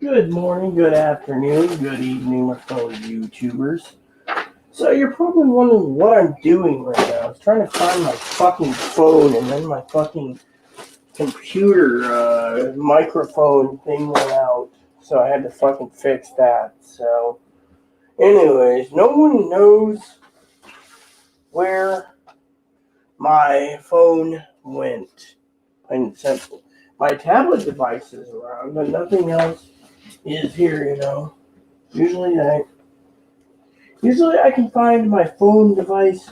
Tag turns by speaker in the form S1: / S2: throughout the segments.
S1: Good morning, good afternoon, good evening, my fellow YouTubers. So you're probably wondering what I'm doing right now. I was trying to find my fucking phone, and then my fucking computer microphone thing went out. So I had to fucking fix that. So anyways, no one knows where my phone went. Plain and simple. My tablet device is around, but nothing else is here, Usually I can find my phone device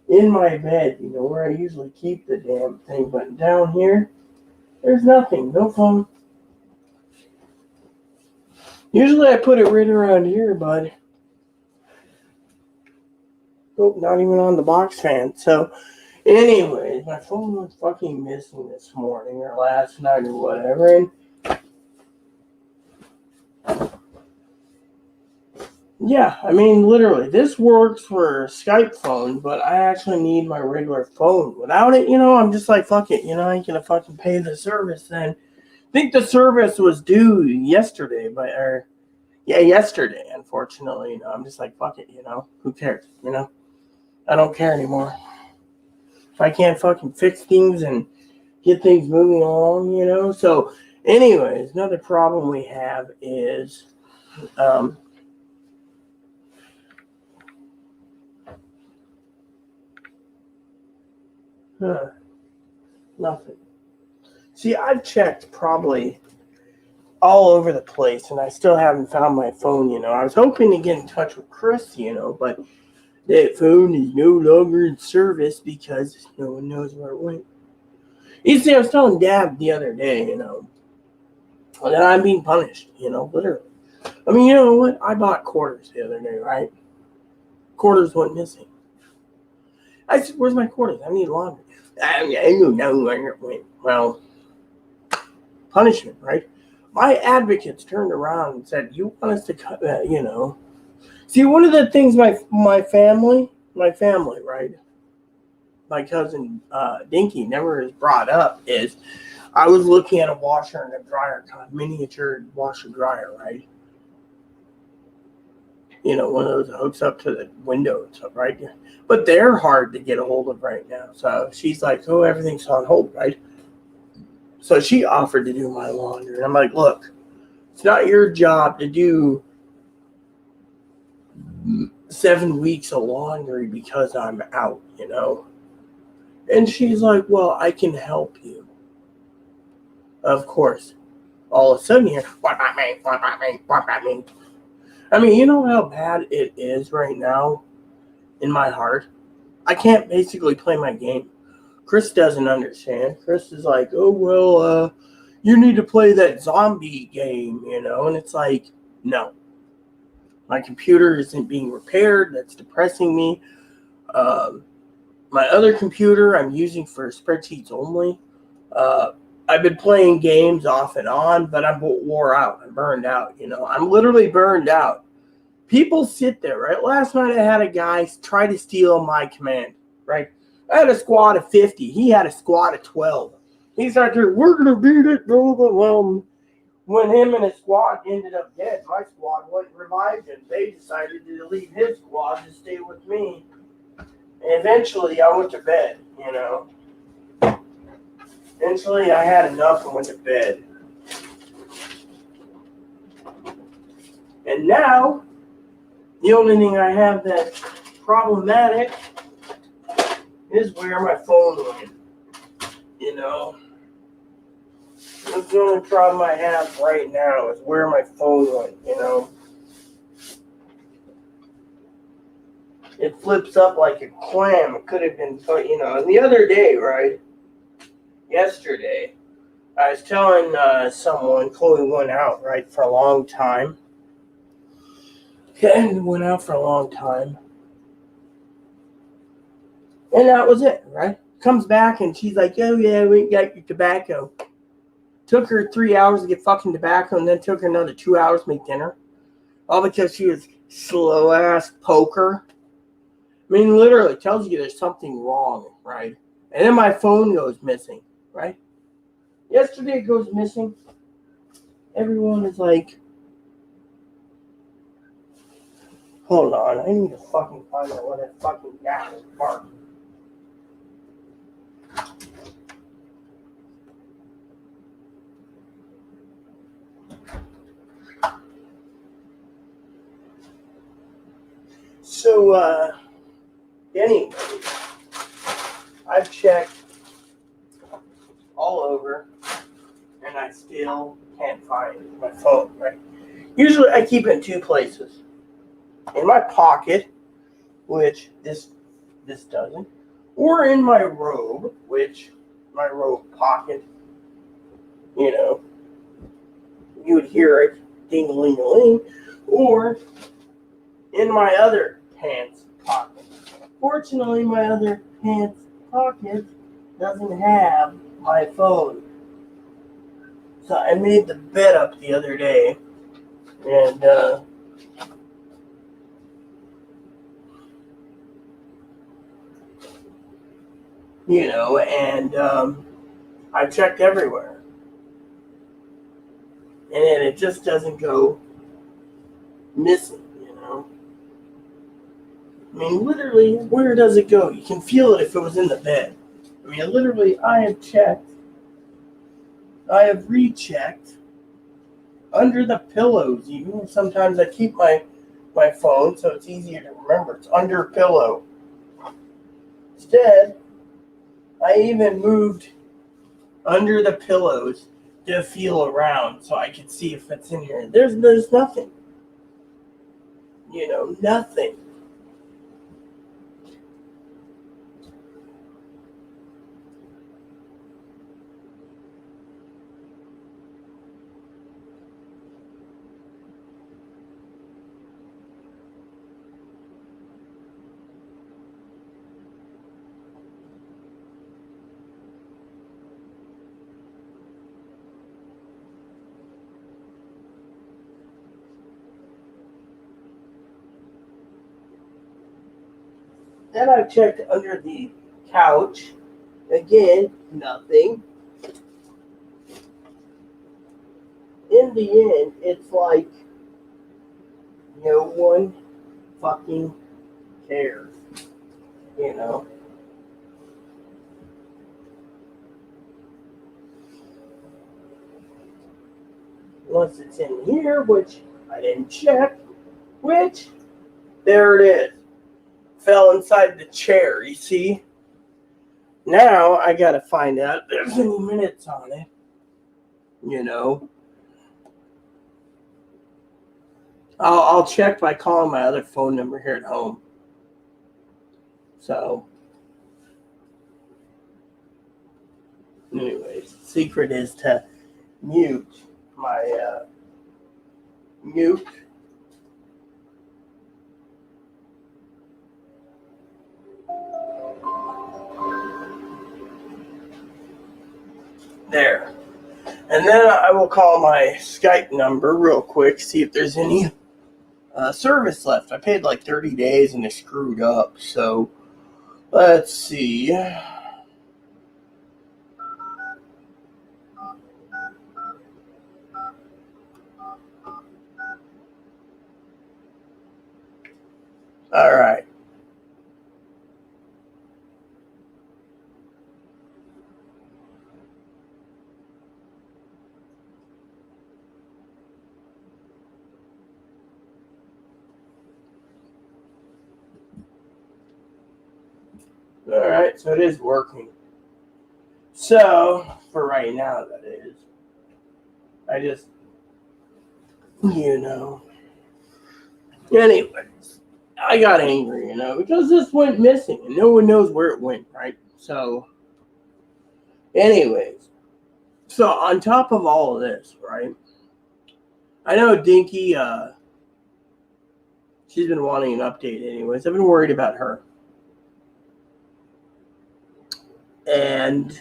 S1: in my bed, where I usually keep the damn thing. But down here, there's nothing. No phone. Usually I put it right around here, bud. Oh, not even on the box fan. So, anyways, my phone was fucking missing this morning or last night or whatever. And yeah, I mean, literally, this works for Skype phone, but I actually need my regular phone. Without it, I'm just like, fuck it, I ain't gonna fucking pay the service then. I think the service was due yesterday, yesterday, unfortunately. I'm just like, fuck it, who cares, I don't care anymore. If I can't fucking fix things and get things moving along, So, anyways, another problem we have is, nothing. See, I've checked probably all over the place, and I still haven't found my phone, I was hoping to get in touch with Chris, but that phone is no longer in service because no one knows where it went. You see, I was telling Dad the other day, that I'm being punished, literally. I mean, you know what? I bought quarters the other day, right? Quarters went missing. I said, where's my quarters? I need laundry. I don't know where it went. Well, punishment, right? My advocates turned around and said, you want us to cut that, See, one of the things my family, right? My cousin Dinky never has brought up is I was looking at a washer and a dryer, kind of miniature washer dryer, right? One of those that hooks up to the window and stuff, right? But they're hard to get a hold of right now. So she's like, oh, everything's on hold, right? So she offered to do my laundry. And I'm like, look, it's not your job to do 7 weeks of laundry because I'm out, And she's like, well, I can help you. Of course. All of a sudden here, what about me? What about me? What about me? I mean, you know how bad it is right now in my heart? I can't basically play my game. Chris doesn't understand. Chris is like, oh, well, you need to play that zombie game, And it's like, no. My computer isn't being repaired. That's depressing me. My other computer I'm using for spreadsheets only. I've been playing games off and on, but I'm wore out. I'm burned out, I'm literally burned out. People sit there, right? Last night I had a guy try to steal my command, right? I had a squad of 50. He had a squad of 12. He's out there, we're going to beat it. Well, when him and his squad ended up dead, my squad wasn't revived, and they decided to leave his squad to stay with me. And eventually I went to bed, Eventually I had enough and went to bed. And now, the only thing I have that's problematic is where my phone went, That's the only problem I have right now is where my phone went, It flips up like a clam. It could have been, And the other day, right? Yesterday, I was telling someone, Chloe went out, right, for a long time. And went out for a long time. And that was it, right? Comes back and she's like, oh yeah, we got your tobacco. Took her 3 hours to get fucking tobacco and then took her another 2 hours to make dinner. All because she was slow ass poker. I mean, literally tells you there's something wrong, right? And then my phone goes missing, right? Yesterday it goes missing. Everyone is like, hold on, I need to fucking find out where that fucking gas is parked. So, anyway, I've checked all over, and I still can't find my phone, right? Usually I keep it in two places. In my pocket, which this doesn't, or in my robe, which my robe pocket, you would hear it ding-a-ling-a-ling, or in my other pants pocket. Fortunately, my other pants pocket doesn't have my phone. So I made the bed up the other day, and I checked everywhere, and it just doesn't go missing. I mean, literally, where does it go? You can feel it if it was in the bed. I mean, literally, I have checked. I have rechecked under the pillows. Even sometimes I keep my phone so it's easier to remember. It's under a pillow. Instead, I even moved under the pillows to feel around so I could see if it's in here. There's nothing. Nothing. Then I checked under the couch. Again, nothing. In the end, it's like no one fucking cares. Unless it's in here, which I didn't check, which, there it is. Fell inside the chair, you see? Now I gotta find out if there's any minutes on it. I'll check by calling my other phone number here at home. So, anyways, the secret is to mute my mute. There. And then I will call my Skype number real quick, see if there's any service left. I paid like 30 days and it screwed up. So, let's see. All right. All right, so it is working. So, for right now, that is. I just, Anyways, I got angry, because this went missing and no one knows where it went, right? So, anyways, so on top of all of this, right? I know Dinky, she's been wanting an update anyways. I've been worried about her. And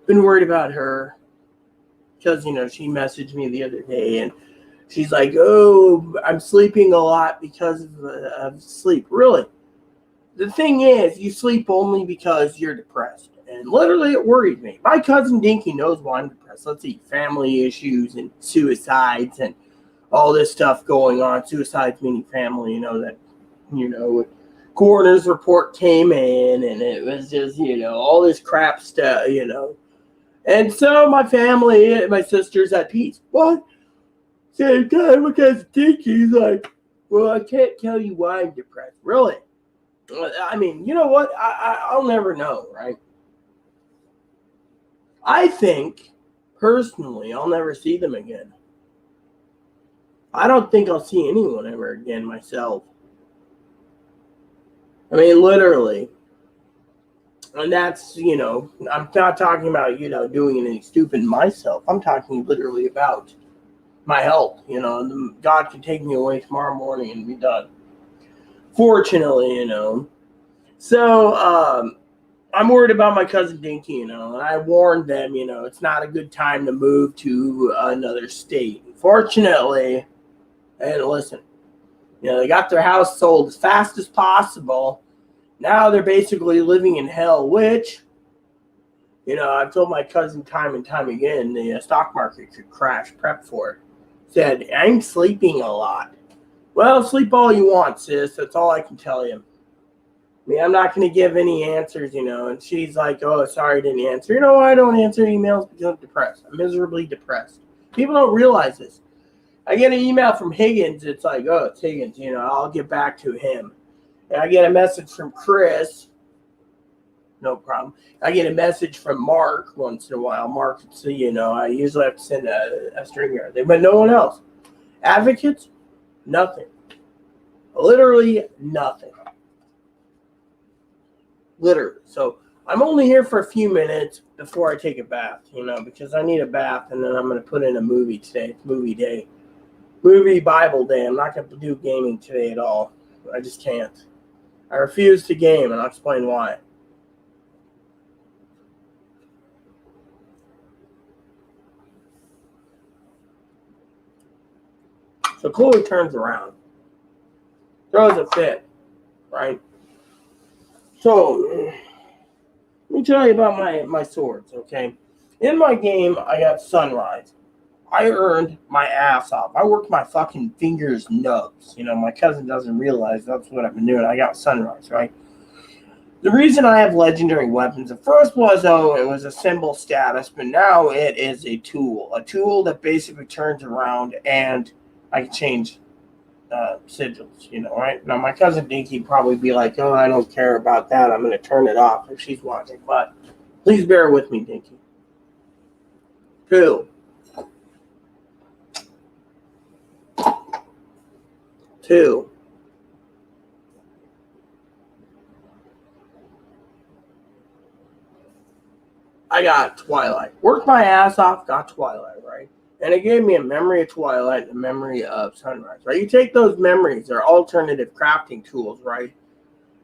S1: been worried about her because, she messaged me the other day and she's like, oh, I'm sleeping a lot because of sleep. Really? the thing is, you sleep only because you're depressed. And literally, it worries me. My cousin Dinky knows why I'm depressed. Let's see, family issues and suicides and all this stuff going on. Suicides meaning family, coroner's report came in and it was just, all this crap stuff, And so my family, my sister's at peace. What? Same time, because Dinky's like, well, I can't tell you why I'm depressed. Really? I mean, you know what? I'll never know, right? I think, personally, I'll never see them again. I don't think I'll see anyone ever again myself. I mean, literally. And that's, I'm not talking about, doing anything stupid myself. I'm talking literally about my health. God can take me away tomorrow morning and be done. Fortunately, So, I'm worried about my cousin Dinky, and I warned them, it's not a good time to move to another state. Fortunately, and listen, they got their house sold as fast as possible. Now they're basically living in hell, which, I've told my cousin time and time again, the stock market could crash, prep for it. Said, I'm sleeping a lot. Well, sleep all you want, sis. That's all I can tell you. I mean, I'm not going to give any answers, and she's like, oh, sorry I didn't answer. You know why I don't answer emails? Because I'm depressed. I'm miserably depressed. People don't realize this. I get an email from Higgins. It's like, oh, it's Higgins. I'll get back to him. And I get a message from Chris. No problem. I get a message from Mark once in a while. Mark, I usually have to send a string there. But no one else. Advocates? Nothing. Literally nothing. Literally. So I'm only here for a few minutes before I take a bath, because I need a bath, and then I'm going to put in a movie today. It's movie day. Movie Bible day. I'm not going to do gaming today at all. I just can't. I refuse to game, and I'll explain why. So Chloe turns around. Throws a fit, right? So, let me tell you about my swords, okay? In my game, I got Sunrise. I earned my ass off. I worked my fucking fingers nubs. My cousin doesn't realize that's what I've been doing. I got Sunrise, right? The reason I have legendary weapons at first was, it was a symbol status, but now it is a tool. A tool that basically turns around and I can change sigils, right? Now, my cousin Dinky would probably be like, oh, I don't care about that. I'm going to turn it off if she's watching. But please bear with me, Dinky. 2. I got Twilight. Worked my ass off, got Twilight, right? And it gave me a memory of Twilight and a memory of Sunrise, right? You take those memories, they're alternative crafting tools, right?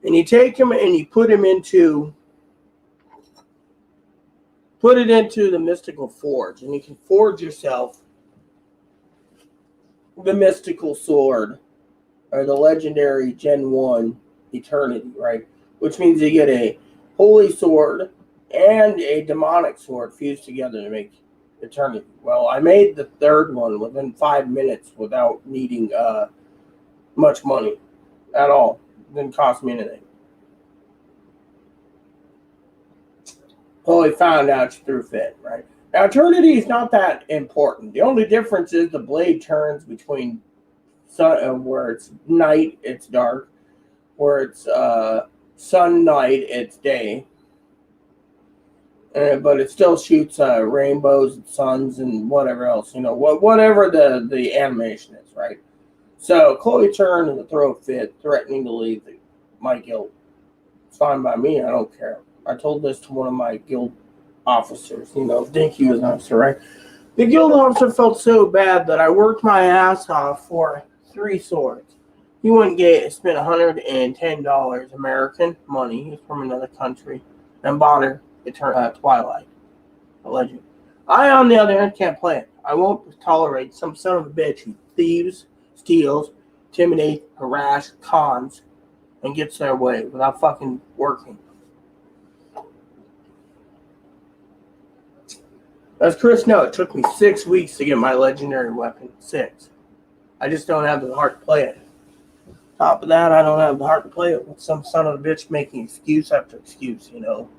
S1: And you take them and you put it into the mystical forge, and you can forge yourself the mystical sword, or the legendary Gen 1 Eternity, right? Which means you get a holy sword and a demonic sword fused together to make Eternity. Well, I made the third one within 5 minutes without needing much money at all. It didn't cost me anything. Chloe found out she threw a fit, right? Now, Eternity is not that important. The only difference is the blade turns between where it's night, it's dark. Where it's sun, night, it's day. But it still shoots rainbows and suns and whatever else, whatever the animation is, right? So Chloe turned to throw a fit, threatening to leave my guild. It's fine by me. I don't care. I told this to one of my guild officers. Dinky was an officer, right? The guild officer felt so bad that I worked my ass off for 3 swords. He spent $110 American money. He's from another country, and bought her Twilight, a legend. I, on the other hand, can't play it. I won't tolerate some son of a bitch who thieves, steals, intimidates, harass, cons, and gets their way without fucking working. As Chris knows, it took me 6 weeks to get my legendary weapon. 6. I just don't have the heart to play it. Top of that, I don't have the heart to play it with some son of a bitch making excuse after excuse, you know.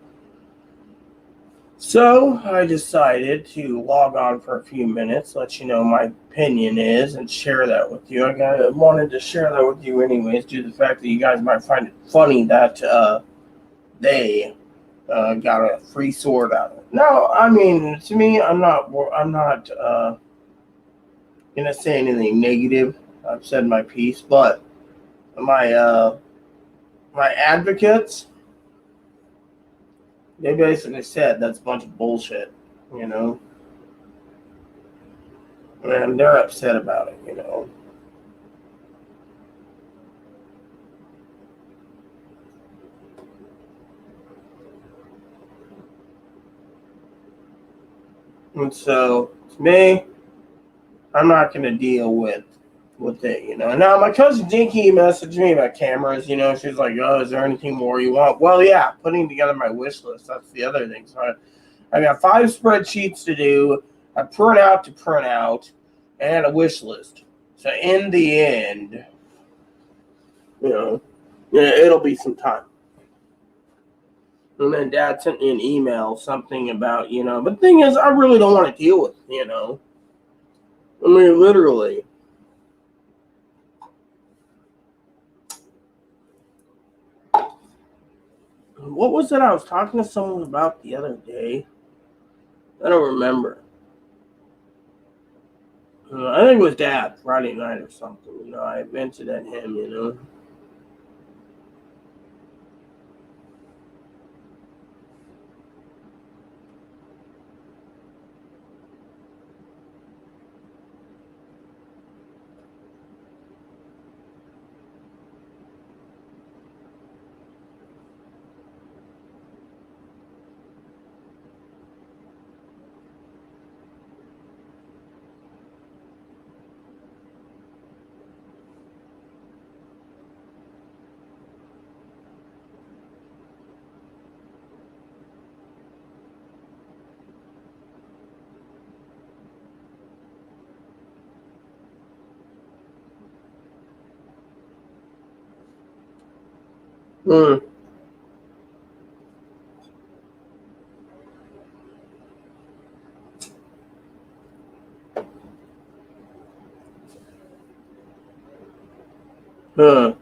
S1: So I decided to log on for a few minutes, let you know my opinion is, and share that with you. I wanted to share that with you anyways, due to the fact that you guys might find it funny that they got a free sword out of it. No, I mean, to me, I'm not gonna say anything negative. I've said my piece, but my my advocates, they basically said that's a bunch of bullshit, you know, and they're upset about it, you know. And so, to me, I'm not gonna deal with it, you know. Now, my cousin Dinky messaged me about cameras, you know. She's like, "Oh, is there anything more you want?" Well, yeah, putting together my wish list. That's the other thing. So I got 5 spreadsheets to do, a printout to print out, and a wish list. So in the end, you know, yeah, it'll be some time. And then Dad sent me an email, something about, you know. But the thing is, I really don't want to deal with, you know. I mean, literally. What was it I was talking to someone about the other day? I don't remember. I think it was Dad, Friday night or something. You know, I vented at him, you know. Hmm. Huh.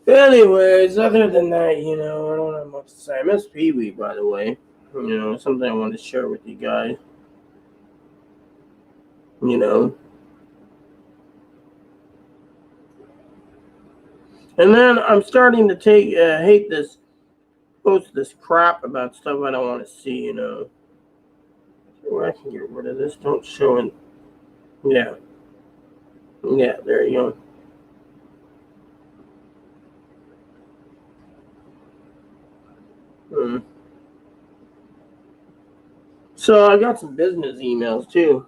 S1: Anyways, other than that, you know, I don't have much to say. I miss Pee Wee, by the way. You know, something I wanted to share with you guys. You know. And then I'm starting to hate this, post this crap about stuff I don't want to see, you know. Where I can get rid of this. Don't show it. Yeah. Yeah, there you go. Hmm. So I got some business emails too.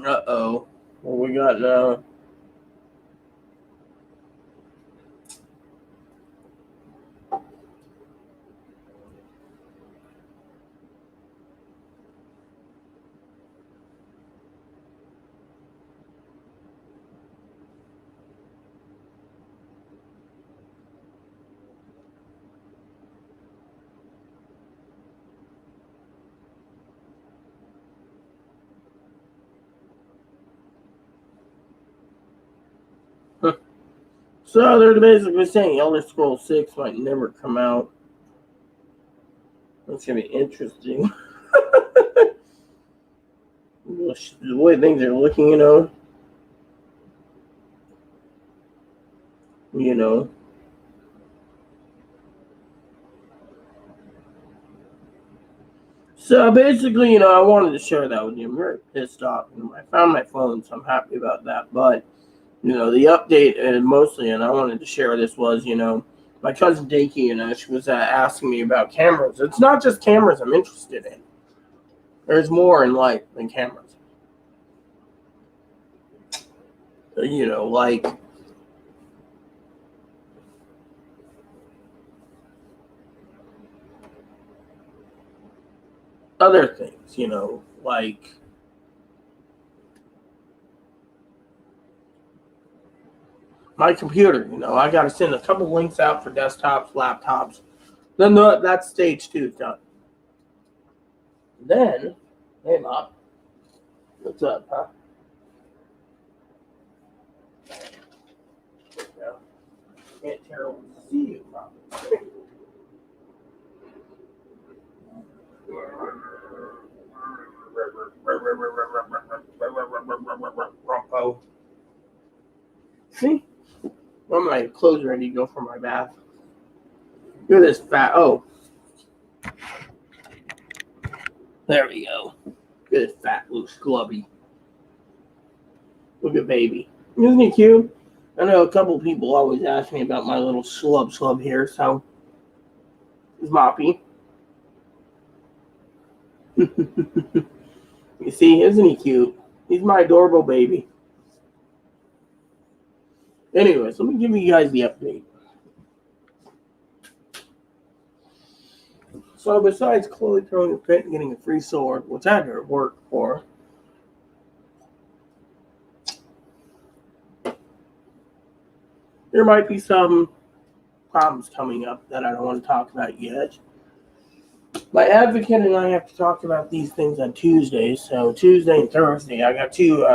S1: Uh-oh. What we got now? So they're basically saying Elder Scrolls 6 might never come out. That's going to be interesting. The way things are looking, you know. So basically, I wanted to share that with you. I'm very pissed off. I found my phone, so I'm happy about that. But, the update, and mostly, and I wanted to share this was, my cousin Dinky, she was asking me about cameras. It's not just cameras I'm interested in. There's more in life than cameras. Like other things, like my computer, I got to send a couple links out for desktops, laptops. Then that stage 2 is done. Then, hey, Mom. What's up, huh? Yeah. Can't terribly see you, probably. Rumpo. See? Well, my clothes are ready to go for my bath. Look at this fat. Oh. There we go. Look at this fat, loose glubby. Look at baby. Isn't he cute? I know a couple people always ask me about my little slub here, so it's Moppy. You see, isn't he cute? He's my adorable baby. Anyways, let me give you guys the update. So besides Chloe throwing a fit and getting a free sword, which I had to work for, there might be some problems coming up that I don't want to talk about yet. My advocate and I have to talk about these things on Tuesday. So Tuesday and Thursday, I got two.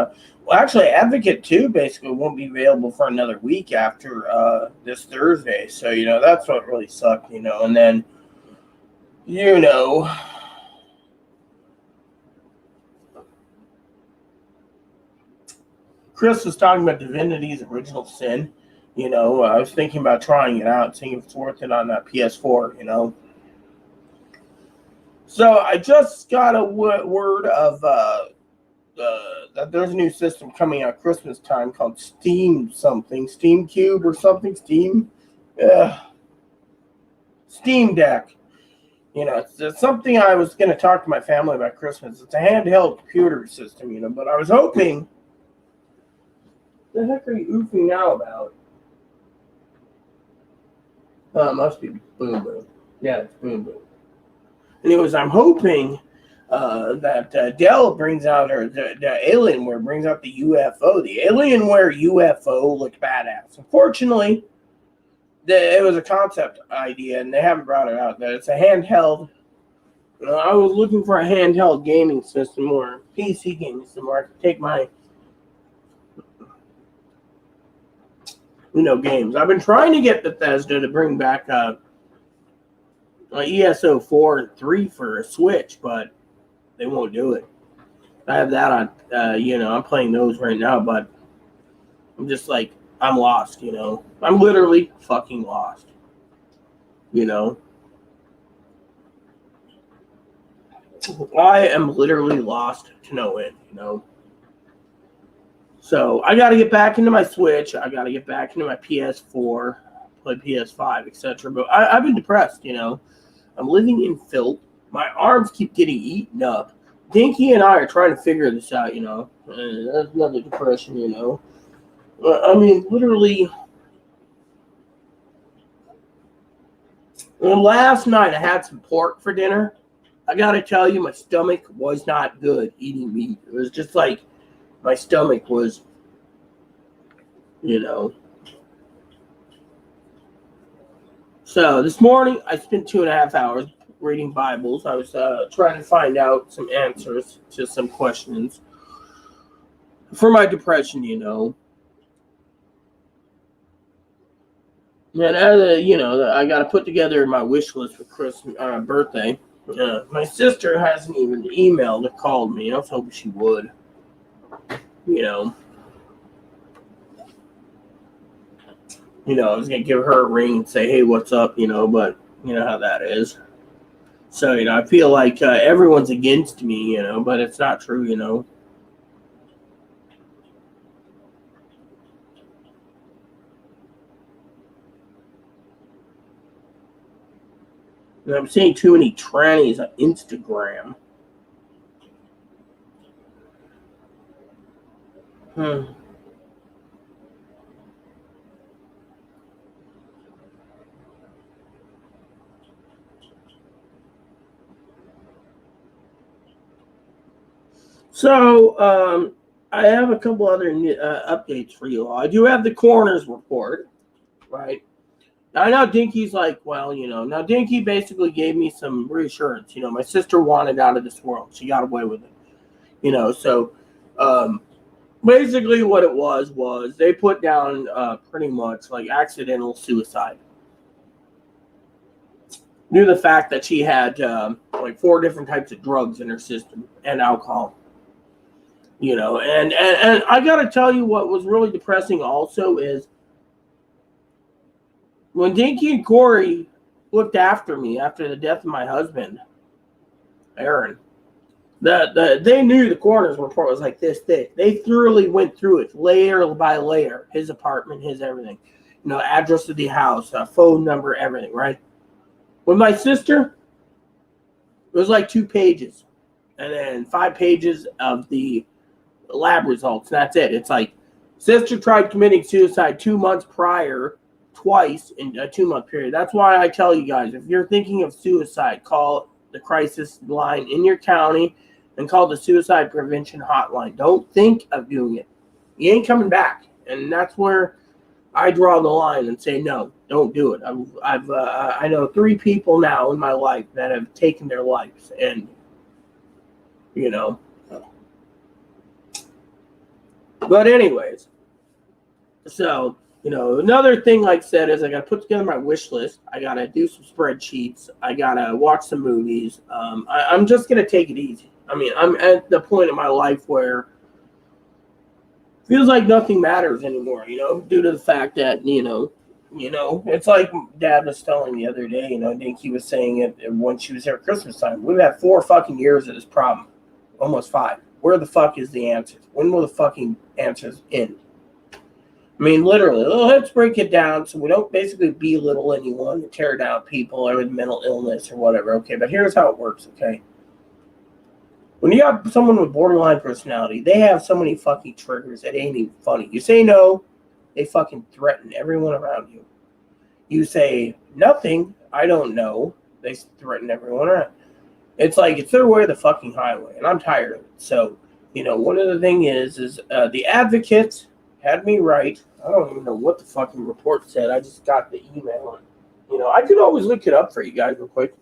S1: Actually, Advocate 2 basically won't be available for another week after this Thursday. So, that's what really sucked, And then, Chris was talking about Divinity's Original Sin. I was thinking about trying it out, seeing if it's worth it on that PS4, So I just got a word of that there's a new system coming out Christmas time called Steam Cube or something, Steam Deck. It's something I was going to talk to my family about Christmas. It's a handheld computer system, but I was hoping. What the heck are you oofing now about? Oh, it must be Boom Boom. Yeah, it's Boom Boom. Anyways, I'm hoping that Dell brings out, or the Alienware brings out the UFO. The Alienware UFO looked badass. Unfortunately, it was a concept idea, and they haven't brought it out. That it's a handheld. I was looking for a handheld gaming system or PC gaming system where I could take my games. I've been trying to get Bethesda to bring back ESO 4 and 3 for a Switch, but they won't do it. I have that on, I'm playing those right now, but I'm just like, I'm lost, I'm literally fucking lost, I am literally lost to no end, So I got to get back into my Switch. I got to get back into my PS4, play PS5, etc. But I've been depressed, I'm living in filth. My arms keep getting eaten up. Dinky and I are trying to figure this out, That's another depression, I mean, literally, last night I had some pork for dinner. I got to tell you, my stomach was not good eating meat. It was just like my stomach was, So this morning I spent 2.5 hours reading Bibles. I was trying to find out some answers to some questions for my depression, And I got to put together my wish list for Christmas birthday. My sister hasn't even emailed or called me. I was hoping she would. You know, I was gonna give her a ring and say, "Hey, what's up?" But you know how that is. So I feel like everyone's against me. But it's not true. And I'm seeing too many trannies on Instagram. Hmm. So, I have a couple other updates for you all. I do have the coroner's report, right? I know Dinky's like, well, now Dinky basically gave me some reassurance. My sister wanted out of this world. She got away with it. So um, basically what it was they put down pretty much like accidental suicide. Due to the fact that she had like 4 different types of drugs in her system and alcohol. And I gotta tell you what was really depressing also is when Dinky and Corey looked after me after the death of my husband, Aaron. They knew the coroner's report was like this thick. They thoroughly went through it layer by layer. His apartment, his everything. Address of the house, phone number, everything, right? With my sister, it was like 2 pages. And then 5 pages of the lab results. And that's it. It's like sister tried committing suicide 2 months prior, twice in a 2 month period. That's why I tell you guys, if you're thinking of suicide, call the crisis line in your county and call the suicide prevention hotline. Don't think of doing it. You ain't coming back. And that's where I draw the line and say, no, don't do it. I know 3 people now in my life that have taken their lives. And, but anyways, so, another thing, like I said, is I got to put together my wish list. I got to do some spreadsheets. I got to watch some movies. I'm just going to take it easy. I mean, I'm at the point in my life where it feels like nothing matters anymore, due to the fact that, it's like Dad was telling me the other day, I think he was saying it when she was there at Christmas time. We've had 4 fucking years of this problem. Almost 5. Where the fuck is the answers? When will the fucking answers end? I mean, literally, let's break it down so we don't basically belittle anyone and tear down people or with mental illness or whatever. Okay, but here's how it works, okay? When you have someone with borderline personality, they have so many fucking triggers, it ain't even funny. You say no, they fucking threaten everyone around you. You say nothing, I don't know, they threaten everyone around. It's like it's their way of the fucking highway, and I'm tired of it. So, one of the thing is the advocates had me right. I don't even know what the fucking report said. I just got the email. I could always look it up for you guys real quick.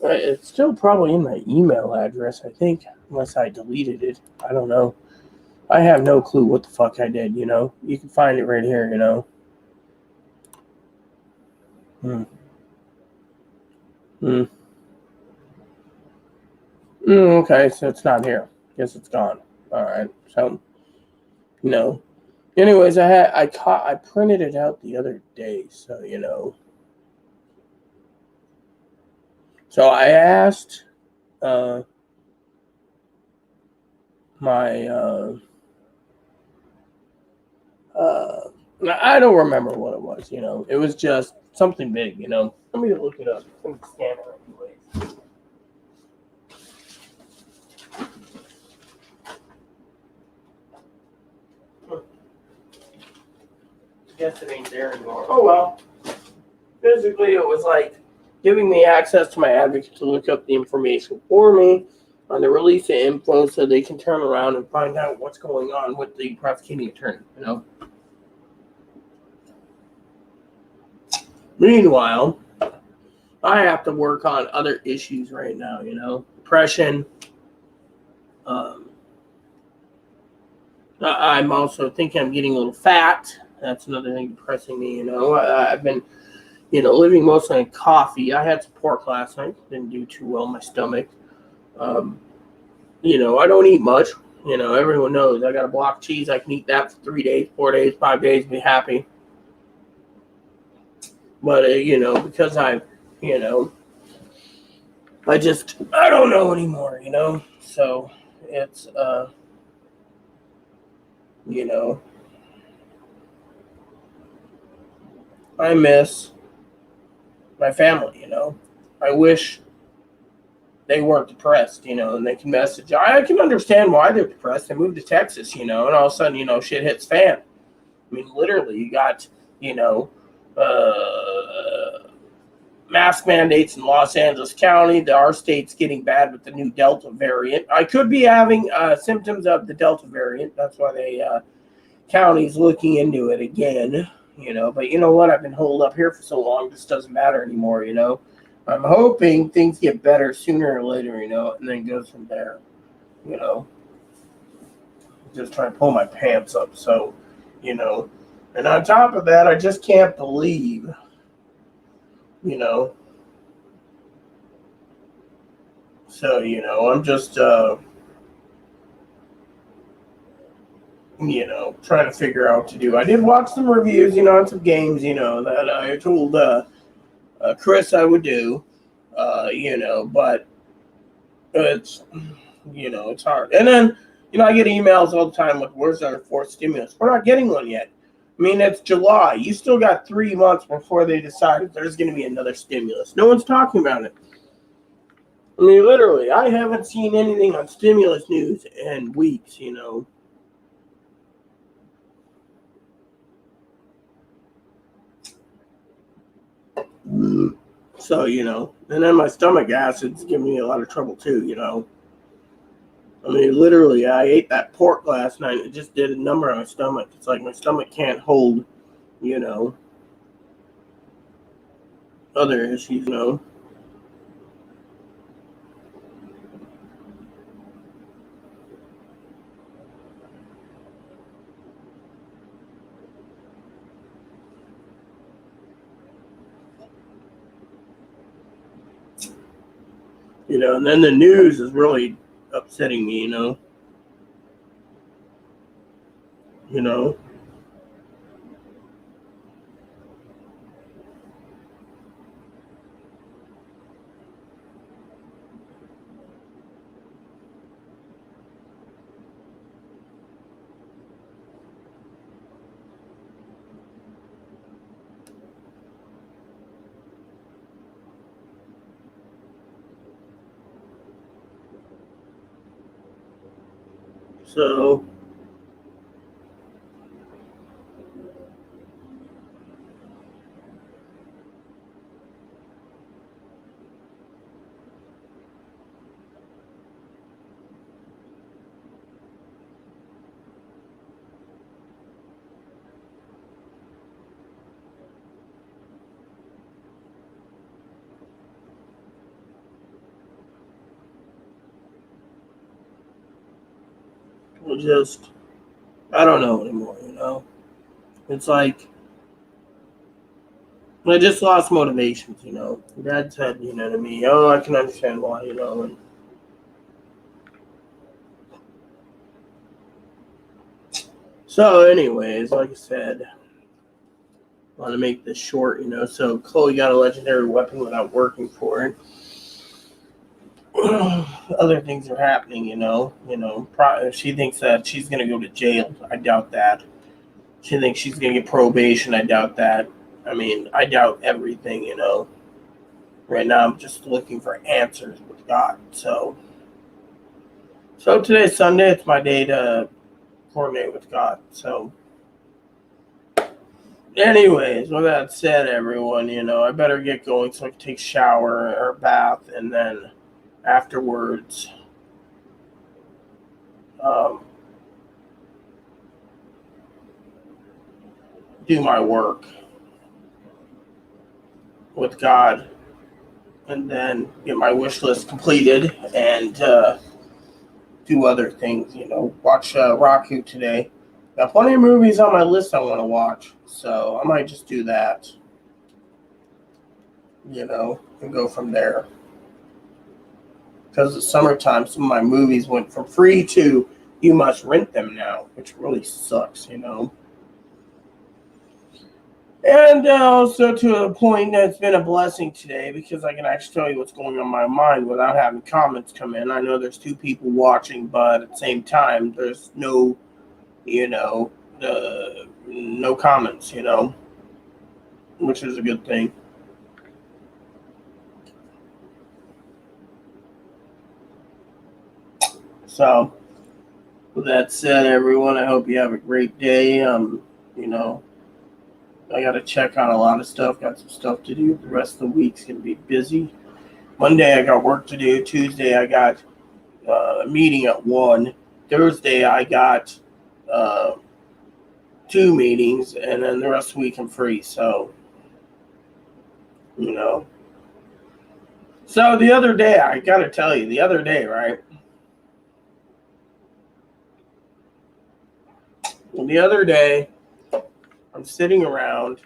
S1: It's still probably in my email address, I think, unless I deleted it. I don't know. I have no clue what the fuck I did, You can find it right here, Hmm. Hmm. Okay, so it's not here. Guess it's gone. All right. So, Anyways, I printed it out the other day, so So I asked my I don't remember what it was. It was just something big. Let me look it up. Let me scan it anyways. Guess it ain't there anymore. Oh well. Basically, it was like giving me access to my advocate to look up the information for me on the release of info so they can turn around and find out what's going on with the prosecuting attorney, Meanwhile, I have to work on other issues right now, depression. I'm also thinking I'm getting a little fat. That's another thing depressing me. I've been, living mostly on coffee. I had some pork last night. Didn't do too well in my stomach. Um, I don't eat much. Everyone knows I got a block cheese. I can eat that for 3 days, 4 days, 5 days, be happy. But, because you know, I don't know anymore. So it's, you know, I miss my family. I wish they weren't depressed, and they can message. I can understand why they're depressed. They moved to Texas, and all of a sudden, shit hits fan. I mean, literally, you got, you know, mask mandates in Los Angeles County. Our state's getting bad with the new Delta variant. I could be having symptoms of the Delta variant. That's why the county's looking into it again. But you know what? I've been holed up here for so long. This doesn't matter anymore. I'm hoping things get better sooner or later. And then goes from there. You know, just trying to pull my pants up. So, and on top of that, I just can't believe. So, I'm just, trying to figure out what to do. I did watch some reviews, on some games, that I told Chris I would do, but it's, it's hard. And then, I get emails all the time like, where's our fourth stimulus? We're not getting one yet. I mean, it's July. You still got 3 months before they decide if there's going to be another stimulus. No one's talking about it. I mean, literally, I haven't seen anything on stimulus news in weeks. So, and then my stomach acid's giving me a lot of trouble too. I mean, literally, I ate that pork last night. It just did a number on my stomach. It's like my stomach can't hold, other issues. And then the news is really upsetting me. You know. So. Just, I don't know anymore. It's like, I just lost motivations. Dad said, to me, oh, I can understand why. And so, anyways, like I said, I want to make this short. So Chloe got a legendary weapon without working for it. Other things are happening. She thinks that she's going to go to jail. I doubt that. She thinks she's going to get probation. I doubt that. I mean, I doubt everything. Right now, I'm just looking for answers with God. So today's Sunday. It's my day to coordinate with God. So, anyways, with that said, everyone, I better get going so I can take a shower or a bath, and then afterwards, do my work with God, and then get my wish list completed and do other things. Watch Raku today. Got plenty of movies on my list I want to watch, so I might just do that, and go from there. Because it's summertime, some of my movies went from free to you must rent them now, which really sucks. And also to a point that's been a blessing today because I can actually tell you what's going on in my mind without having comments come in. I know there's 2 people watching, but at the same time, there's no, no comments, which is a good thing. So, with that said, everyone, I hope you have a great day. I got to check on a lot of stuff. Got some stuff to do. The rest of the week's going to be busy. Monday, I got work to do. Tuesday, I got a meeting at 1. Thursday, I got 2 meetings. And then the rest of the week, I'm free. So, So, the other day, I got to tell you, right? Well, the other day, I'm sitting around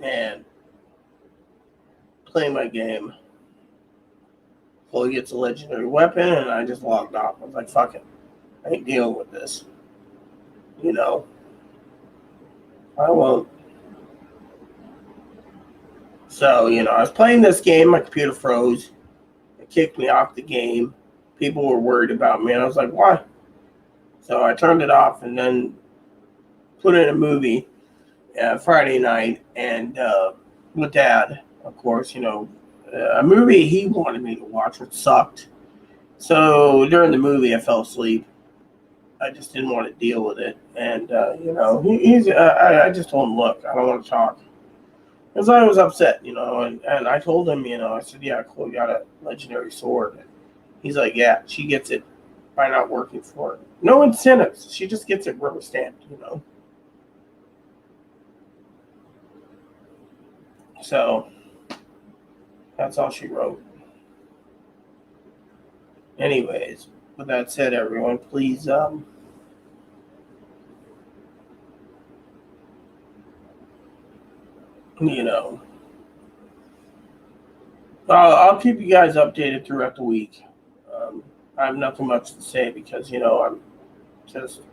S1: and playing my game. Chloe gets a legendary weapon, and I just logged off. I was like, fuck it. I ain't dealing with this. I won't. So, I was playing this game. My computer froze. It kicked me off the game. People were worried about me, and I was like, why? So I turned it off and then put in a movie Friday night and with Dad, of course, a movie he wanted me to watch, which sucked. So during the movie, I fell asleep. I just didn't want to deal with it. And, I just told him, look, I don't want to talk. Because I was upset, and I told him, I said, yeah, Chloe got a legendary sword. And he's like, yeah, she gets it by not working for her. No incentives. She just gets it rubber stamped, So, that's all she wrote. Anyways, with that said, everyone, please, I'll keep you guys updated throughout the week. I have nothing much to say because, I'm just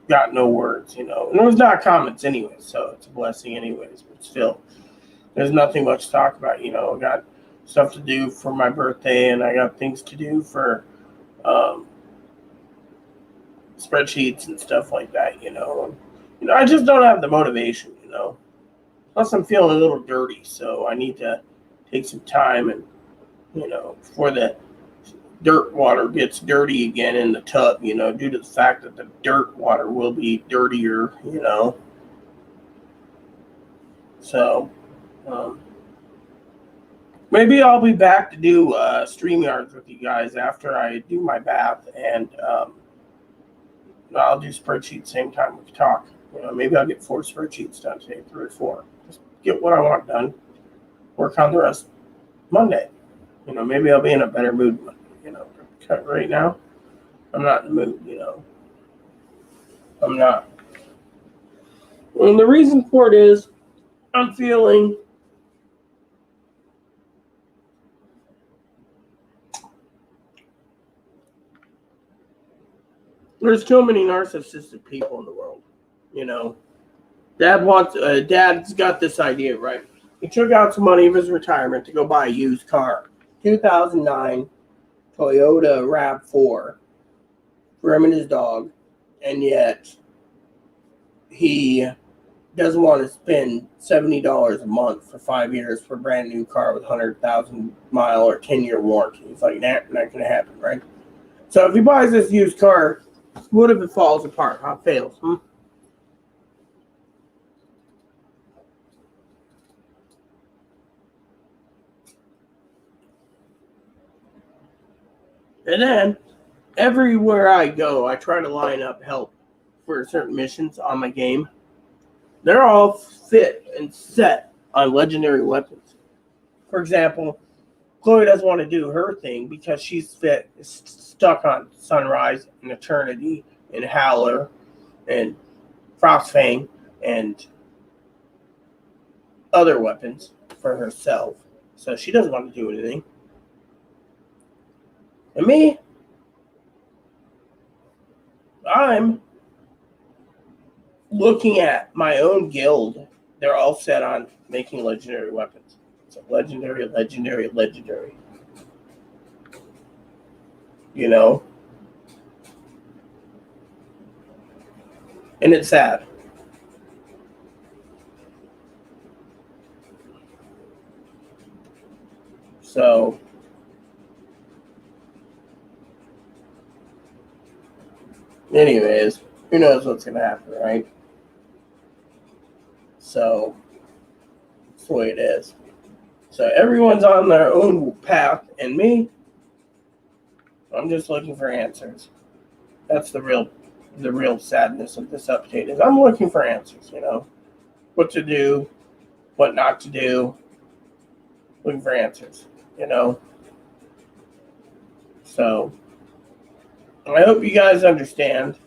S1: got no words, And there's not comments anyway, so it's a blessing anyways. But still, there's nothing much to talk about, I got stuff to do for my birthday, and I got things to do for spreadsheets and stuff like that, I just don't have the motivation, Plus, I'm feeling a little dirty, so I need to take some time and, before the dirt water gets dirty again in the tub, due to the fact that the dirt water will be dirtier, So, maybe I'll be back to do StreamYards with you guys after I do my bath, and I'll do spreadsheets same time we can talk. Maybe I'll get 4 spreadsheets done today, 3 or 4. Just get what I want done. Work on the rest Monday. Maybe I'll be in a better mood Monday, right now, I'm not in the mood, I'm not. And the reason for it is I'm feeling there's too many narcissistic people in the world, Dad's got this idea, right? He took out some money of his retirement to go buy a used car. 2009 Toyota RAV4 for him and his dog, and yet he doesn't want to spend $70 a month for 5 years for a brand new car with 100,000 mile or 10-year warranty. It's like, not going to happen, right? So if he buys this used car, what if it falls apart? How it fails? And then, everywhere I go, I try to line up help for certain missions on my game. They're all fit and set on legendary weapons. For example, Chloe doesn't want to do her thing because she's stuck on Sunrise and Eternity and Howler and Frostfang and other weapons for herself. So she doesn't want to do anything. And me, I'm looking at my own guild. They're all set on making legendary weapons. So legendary. You know? And it's sad. So anyways, who knows what's going to happen, right? So that's the way it is. So everyone's on their own path, and me, I'm just looking for answers. That's the real sadness of this update is I'm looking for answers, you know. What to do, what not to do. Looking for answers, you know. So I hope you guys understand.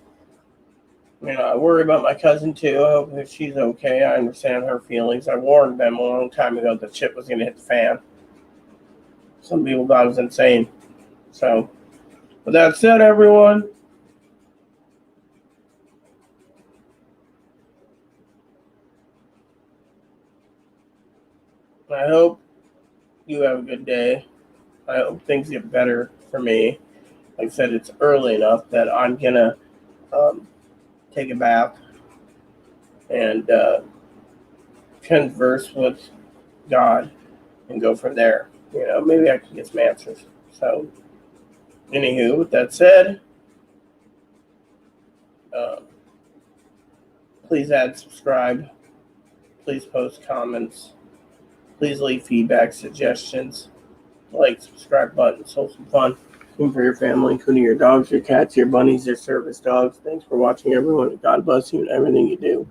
S1: You know, I worry about my cousin too. I hope that she's okay. I understand her feelings. I warned them a long time ago that shit was going to hit the fan. Some people thought I was insane. So, with that said, everyone, I hope you have a good day. I hope things get better for me. Like I said, it's early enough that I'm going to take a bath and converse with God and go from there. You know, maybe I can get some answers. So, anywho, with that said, please subscribe. Please post comments. Please leave feedback, suggestions. Like, subscribe button. So some fun. For your family, including your dogs, your cats, your bunnies, your service dogs. Thanks for watching, everyone. God bless you and everything you do.